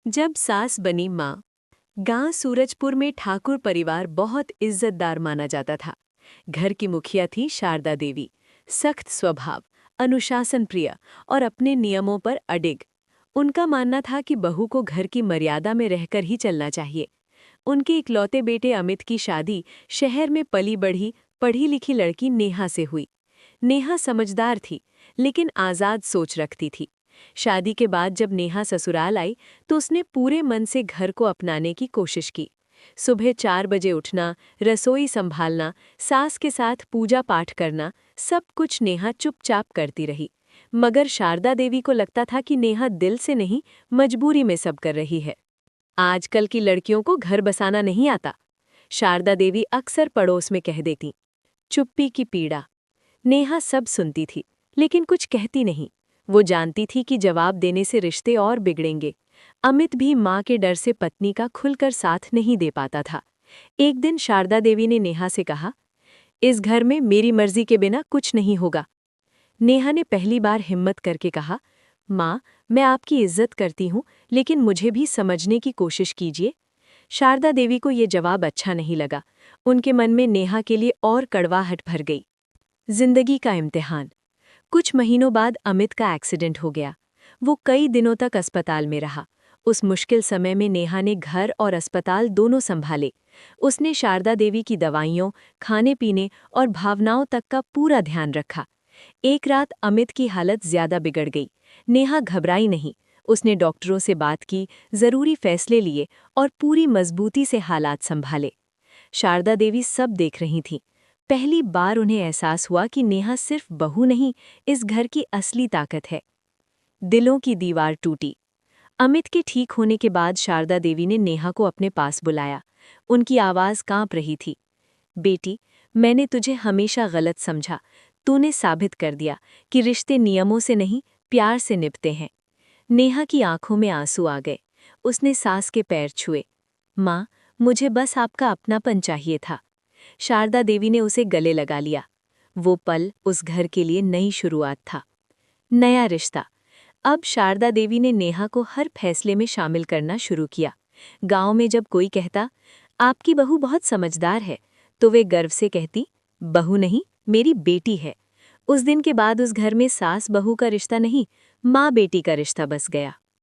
जब सास बनी माँ। गांव सूरजपुर में ठाकुर परिवार बहुत इज्जतदार माना जाता था। घर की मुखिया थी शारदा देवी। सख्त स्वभाव, अनुशासन प्रिय और अपने नियमों पर अडिग। उनका मानना था कि बहू को घर की मर्यादा में रहकर ही चलना चाहिए। उनके इकलौते बेटे अमित की शादी शहर में पली बढ़ी पढ़ी लिखी लड़की नेहा से हुई। नेहा समझदार थी, लेकिन आज़ाद सोच रखती थी। शादी के बाद जब नेहा ससुराल आई तो उसने पूरे मन से घर को अपनाने की कोशिश की। सुबह 4 बजे उठना, रसोई संभालना, सास के साथ पूजा पाठ करना, सब कुछ नेहा चुपचाप करती रही। मगर शारदा देवी को लगता था कि नेहा दिल से नहीं, मजबूरी में सब कर रही है। आजकल की लड़कियों को घर बसाना नहीं आता, शारदा देवी अक्सर पड़ोस में कह देती। चुप्पी की पीड़ा। नेहा सब सुनती थी, लेकिन कुछ कहती नहीं। वो जानती थी कि जवाब देने से रिश्ते और बिगड़ेंगे। अमित भी माँ के डर से पत्नी का खुलकर साथ नहीं दे पाता था। एक दिन शारदा देवी ने नेहा से कहा, इस घर में मेरी मर्जी के बिना कुछ नहीं होगा। नेहा ने पहली बार हिम्मत करके कहा, माँ, मैं आपकी इज्जत करती हूँ, लेकिन मुझे भी समझने की कोशिश कीजिए। शारदा देवी को ये जवाब अच्छा नहीं लगा। उनके मन में नेहा के लिए और कड़वाहट भर गई। जिंदगी का इम्तिहान। कुछ महीनों बाद अमित का एक्सीडेंट हो गया। वो कई दिनों तक अस्पताल में रहा। उस मुश्किल समय में नेहा ने घर और अस्पताल दोनों संभाले। उसने शारदा देवी की दवाइयों, खाने पीने और भावनाओं तक का पूरा ध्यान रखा। एक रात अमित की हालत ज्यादा बिगड़ गई। नेहा घबराई नहीं। उसने डॉक्टरों से बात की, जरूरी फैसले लिए और पूरी मजबूती से हालात संभाले। शारदा देवी सब देख रही थीं। पहली बार उन्हें एहसास हुआ कि नेहा सिर्फ बहू नहीं, इस घर की असली ताकत है। दिलों की दीवार टूटी। अमित के ठीक होने के बाद शारदा देवी ने नेहा को अपने पास बुलाया। उनकी आवाज़ कांप रही थी। बेटी, मैंने तुझे हमेशा गलत समझा। तूने साबित कर दिया कि रिश्ते नियमों से नहीं, प्यार से निभते हैं। नेहा की आंखों में आंसू आ गए। उसने सास के पैर छुए। माँ, मुझे बस आपका अपनापन चाहिए था। शारदा देवी ने उसे गले लगा लिया। वो पल उस घर के लिए नई शुरुआत था। नया रिश्ता। अब शारदा देवी ने नेहा को हर फैसले में शामिल करना शुरू किया। गांव में जब कोई कहता, आपकी बहू बहुत समझदार है, तो वे गर्व से कहती, बहू नहीं, मेरी बेटी है। उस दिन के बाद उस घर में सास बहू का रिश्ता नहीं, माँ बेटी का रिश्ता बस गया।